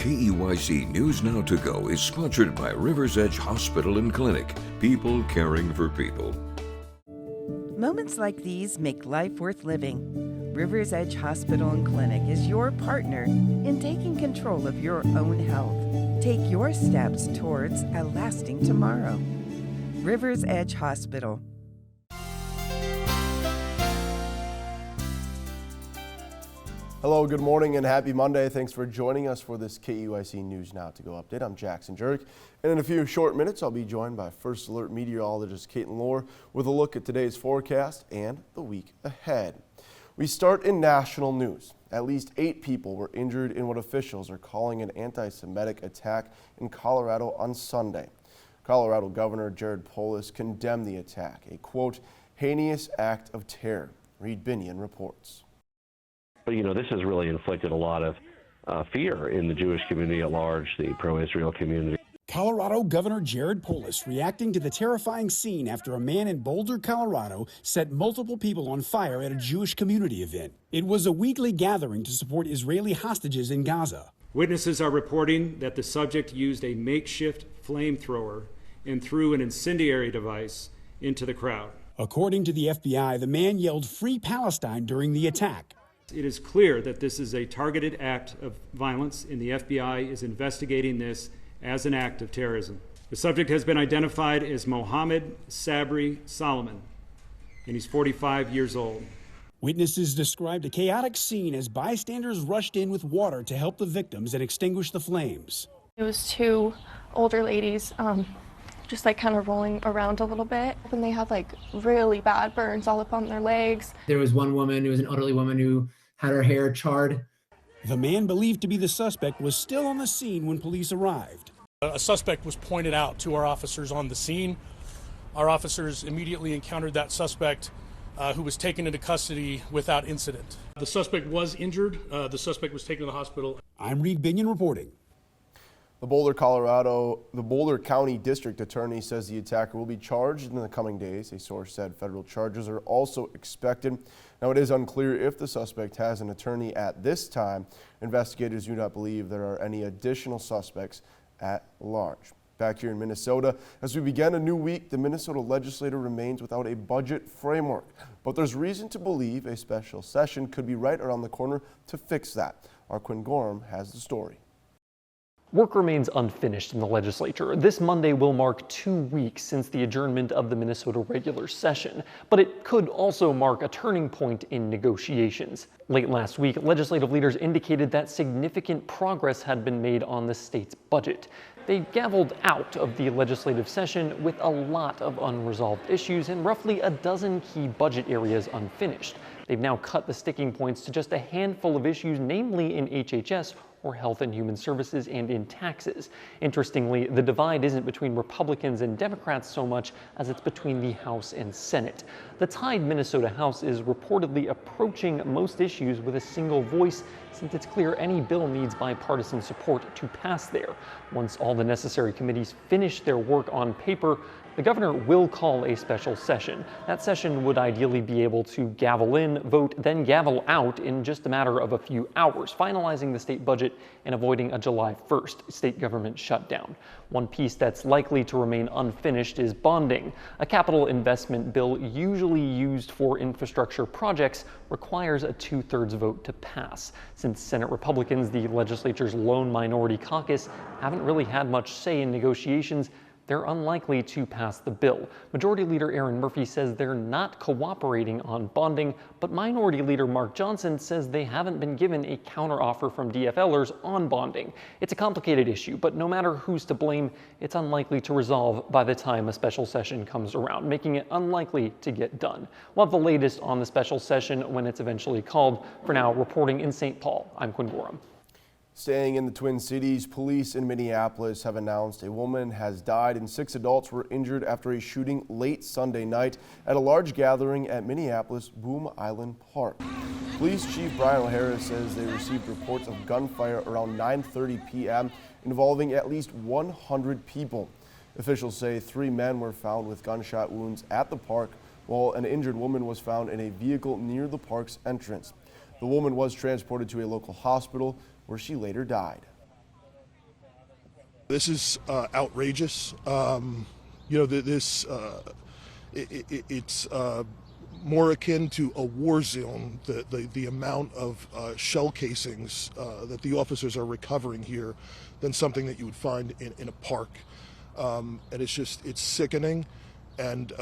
KEYC News Now to Go is sponsored by River's Edge Hospital and Clinic. People caring for people. Moments like these make life worth living. River's Edge Hospital and Clinic is your partner in taking control of your own health. Take your steps towards a lasting tomorrow. River's Edge Hospital. Hello, good morning and happy Monday. Thanks for joining us for this KEYC News Now to Go update. I'm Jackson Jurek, and in a few short minutes I'll be joined by First Alert Meteorologist Caitlyn Lorr with a look at today's forecast and the week ahead. We start in national news. At least 8 people were injured in what officials are calling an anti-Semitic attack in Colorado on Sunday. Colorado Governor Jared Polis condemned the attack, a quote, heinous act of terror. Reed Binion reports. But, this has really inflicted a lot of fear in the Jewish community at large, the pro-Israel community. Colorado Governor Jared Polis reacting to the terrifying scene after a man in Boulder, Colorado, set multiple people on fire at a Jewish community event. It was a weekly gathering to support Israeli hostages in Gaza. Witnesses are reporting that the subject used a makeshift flamethrower and threw an incendiary device into the crowd. According to the FBI, the man yelled "Free Palestine" during the attack. It is clear that this is a targeted act of violence, and the FBI is investigating this as an act of terrorism. The subject has been identified as Mohammed Sabri Solomon, and he's 45 years old. Witnesses described a chaotic scene as bystanders rushed in with water to help the victims and extinguish the flames. It was 2 older ladies, just kind of rolling around a little bit, and they had really bad burns all up on their legs. There was one woman who was an elderly woman who had her hair charred. The man believed to be the suspect was still on the scene when police arrived. A suspect was pointed out to our officers on the scene. Our officers immediately encountered that suspect who was taken into custody without incident. The suspect was injured. The suspect was taken to the hospital. I'm Reed Binion reporting. The Boulder County District Attorney says the attacker will be charged in the coming days. A source said federal charges are also expected. Now, it is unclear if the suspect has an attorney at this time. Investigators do not believe there are any additional suspects at large. Back here in Minnesota, as we begin a new week, the Minnesota legislature remains without a budget framework. But there's reason to believe a special session could be right around the corner to fix that. Our Quinn Gorham has the story. Work remains unfinished in the legislature. This Monday will mark 2 weeks since the adjournment of the Minnesota regular session, but it could also mark a turning point in negotiations. Late last week, legislative leaders indicated that significant progress had been made on the state's budget. They gavelled out of the legislative session with a lot of unresolved issues and roughly a dozen key budget areas unfinished. They've now cut the sticking points to just a handful of issues, namely in HHS, or Health and Human Services, and in taxes. Interestingly, the divide isn't between Republicans and Democrats so much as it's between the House and Senate. The tied Minnesota House is reportedly approaching most issues with a single voice, since it's clear any bill needs bipartisan support to pass there. Once all the necessary committees finish their work on paper, the governor will call a special session. That session would ideally be able to gavel in, vote, then gavel out in just a matter of a few hours, finalizing the state budget and avoiding a July 1st state government shutdown. One piece that's likely to remain unfinished is bonding. A capital investment bill usually used for infrastructure projects requires a 2/3 vote to pass. Since Senate Republicans, the legislature's lone minority caucus, haven't really had much say in negotiations, they're unlikely to pass the bill. Majority Leader Aaron Murphy says they're not cooperating on bonding, but Minority Leader Mark Johnson says they haven't been given a counteroffer from DFLers on bonding. It's a complicated issue, but no matter who's to blame, it's unlikely to resolve by the time a special session comes around, making it unlikely to get done. We'll have the latest on the special session when it's eventually called. For now, reporting in St. Paul, I'm Quinn Gorham. Staying in the Twin Cities, police in Minneapolis have announced a woman has died and 6 adults were injured after a shooting late Sunday night at a large gathering at Minneapolis Boom Island Park. Police Chief Brian O'Hara says they received reports of gunfire around 9:30 p.m. involving at least 100 people. Officials say 3 men were found with gunshot wounds at the park, while an injured woman was found in a vehicle near the park's entrance. The woman was transported to a local hospital where she later died. This is outrageous. It's more akin to a war zone, the amount of shell casings that the officers are recovering here, than something that you would find in a park. And it's sickening. And,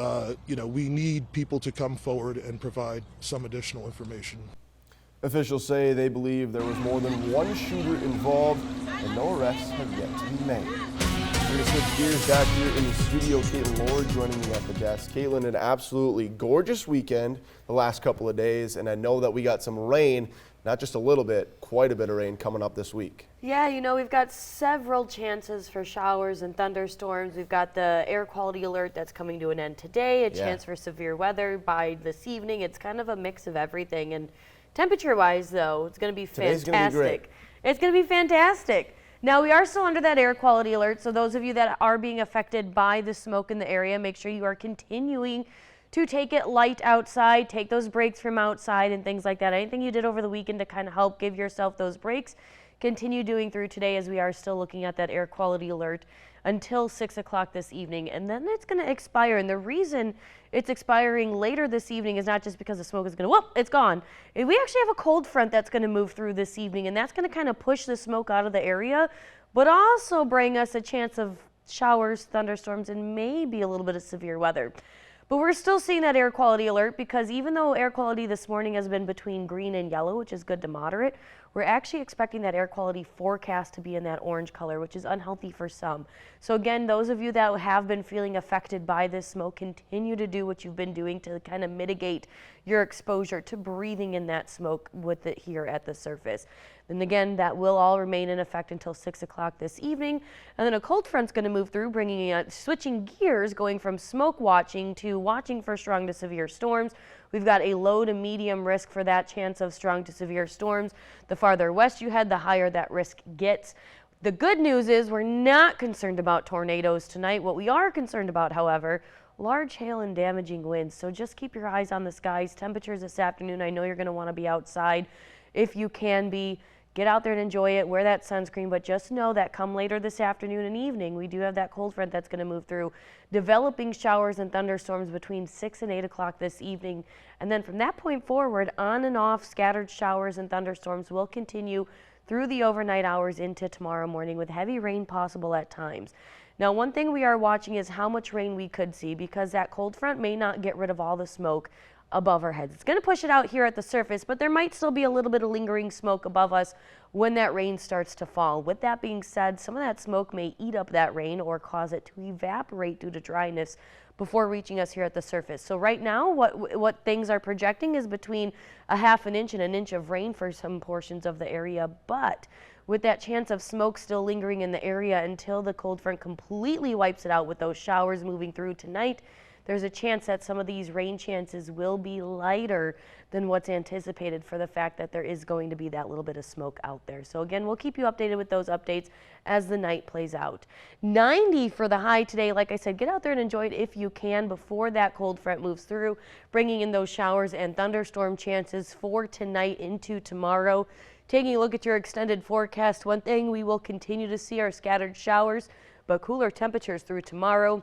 we need people to come forward and provide some additional information. Officials say they believe there was more than one shooter involved and no arrests have yet to be made. We're going to switch gears back here in the studio. Caitlyn Lorr joining me at the desk. Caitlyn, an absolutely gorgeous weekend the last couple of days, and I know that we got some rain, not just a little bit, quite a bit of rain coming up this week. Yeah, we've got several chances for showers and thunderstorms. We've got the air quality alert that's coming to an end today, a chance for severe weather by this evening. It's kind of a mix of everything. And temperature-wise, though, it's going to be fantastic. Today's going to be great. It's going to be fantastic. Now, we are still under that air quality alert, so those of you that are being affected by the smoke in the area, make sure you are continuing to take it light outside, take those breaks from outside and things like that. Anything you did over the weekend to kind of help give yourself those breaks, continue doing through today, as we are still looking at that air quality alert until 6 o'clock this evening, and then it's going to expire. And the reason it's expiring later this evening is not just because the smoke is going to, whoop, it's gone. We actually have a cold front that's going to move through this evening, and that's going to kind of push the smoke out of the area, but also bring us a chance of showers, thunderstorms, and maybe a little bit of severe weather. But we're still seeing that air quality alert, because even though air quality this morning has been between green and yellow, which is good to moderate, we're actually expecting that air quality forecast to be in that orange color, which is unhealthy for some. So again, those of you that have been feeling affected by this smoke, continue to do what you've been doing to kind of mitigate your exposure to breathing in that smoke with it here at the surface. And again, that will all remain in effect until 6 o'clock this evening. And then a cold front's going to move through, switching gears, going from smoke watching to watching for strong to severe storms. We've got a low to medium risk for that chance of strong to severe storms. The farther west you head, the higher that risk gets. The good news is we're not concerned about tornadoes tonight. What we are concerned about, however, large hail and damaging winds. So just keep your eyes on the skies. Temperatures this afternoon, I know you're going to want to be outside if you can be. Get out there and enjoy it, wear that sunscreen, but just know that come later this afternoon and evening, we do have that cold front that's going to move through, developing showers and thunderstorms between 6 and 8 o'clock this evening. And then from that point forward, on and off scattered showers and thunderstorms will continue through the overnight hours into tomorrow morning, with heavy rain possible at times. Now, one thing we are watching is how much rain we could see, because that cold front may not get rid of all the smoke above our heads. It's going to push it out here at the surface, but there might still be a little bit of lingering smoke above us when that rain starts to fall. With that being said, some of that smoke may eat up that rain or cause it to evaporate due to dryness before reaching us here at the surface. So right now, what things are projecting is between a half an inch and an inch of rain for some portions of the area, but with that chance of smoke still lingering in the area until the cold front completely wipes it out with those showers moving through tonight, there's a chance that some of these rain chances will be lighter than what's anticipated, for the fact that there is going to be that little bit of smoke out there. So again, we'll keep you updated with those updates as the night plays out. 90 for the high today. Like I said, get out there and enjoy it if you can before that cold front moves through, bringing in those showers and thunderstorm chances for tonight into tomorrow. Taking a look at your extended forecast, one thing we will continue to see are scattered showers, but cooler temperatures through tomorrow.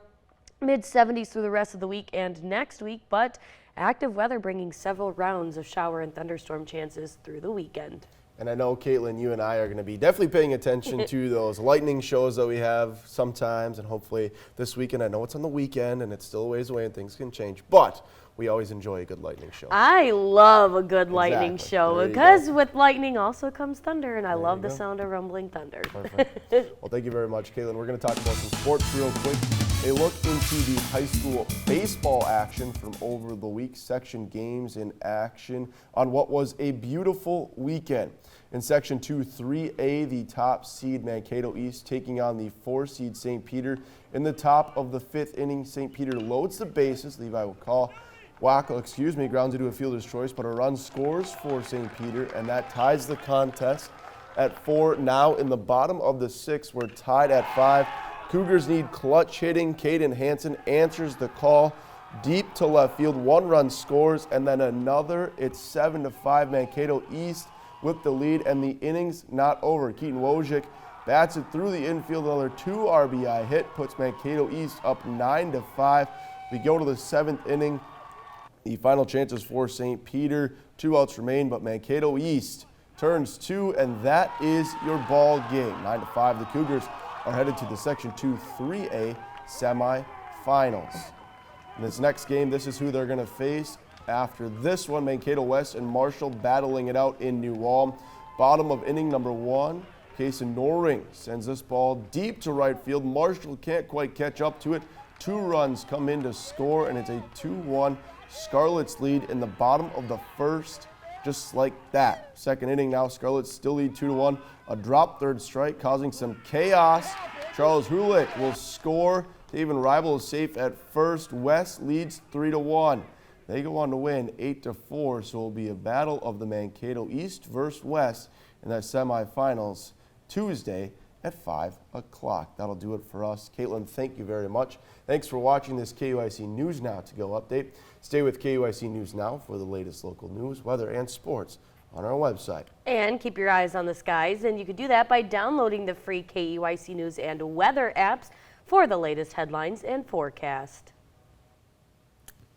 Mid-70s through the rest of the week and next week, but active weather bringing several rounds of shower and thunderstorm chances through the weekend. And I know, Caitlyn, you and I are going to be definitely paying attention to those lightning shows that we have sometimes, and hopefully this weekend. I know it's on the weekend and it's still a ways away and things can change, but we always enjoy a good lightning show. I love a good lightning show, because with lightning also comes thunder, and I love the sound of rumbling thunder. Perfect. Well, thank you very much, Caitlyn. We're going to talk about some sports real quick. A look into the high school baseball action from over the week. Section games in action on what was a beautiful weekend. In Section 2, 3A, the top seed Mankato East taking on the 4 seed St. Peter. In the top of the 5th inning, St. Peter loads the bases. Levi will call. Wackel, grounds into a fielder's choice, but a run scores for St. Peter, and that ties the contest at 4. Now in the bottom of the 6th, we're tied at 5. Cougars need clutch hitting. Caden Hansen answers the call deep to left field. 1 run scores, and then another. It's 7-5 Mankato East with the lead, and the inning's not over. Keaton Wojcik bats it through the infield. Another 2 RBI hit puts Mankato East up 9-5. We go to the 7th inning. The final chances for St. Peter. 2 outs remain, but Mankato East turns 2, and that is your ball game. 9-5. The Cougars are headed to the Section 2 3A semifinals. In this next game, this is who they're going to face. After this one, Mankato West and Marshall battling it out in New Ulm. Bottom of inning number 1. Caitlyn Lorr sends this ball deep to right field. Marshall can't quite catch up to it. 2 runs come in to score, and it's a 2-1 Scarlets lead in the bottom of the first, just like that. Second inning now, Scarlets still lead 2-1. A drop third strike causing some chaos. Charles Hulick will score. Taven Rival is safe at first. West leads 3-1. They go on to win 8-4, so it will be a battle of the Mankato East versus West in the semifinals Tuesday at 5 o'clock. That'll do it for us. Caitlin, thank you very much. Thanks for watching this KEYC News Now to Go update. Stay with KEYC News Now for the latest local news, weather, and sports on our website. And keep your eyes on the skies, and you can do that by downloading the free KEYC News and weather apps for the latest headlines and forecast.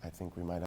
I think we might have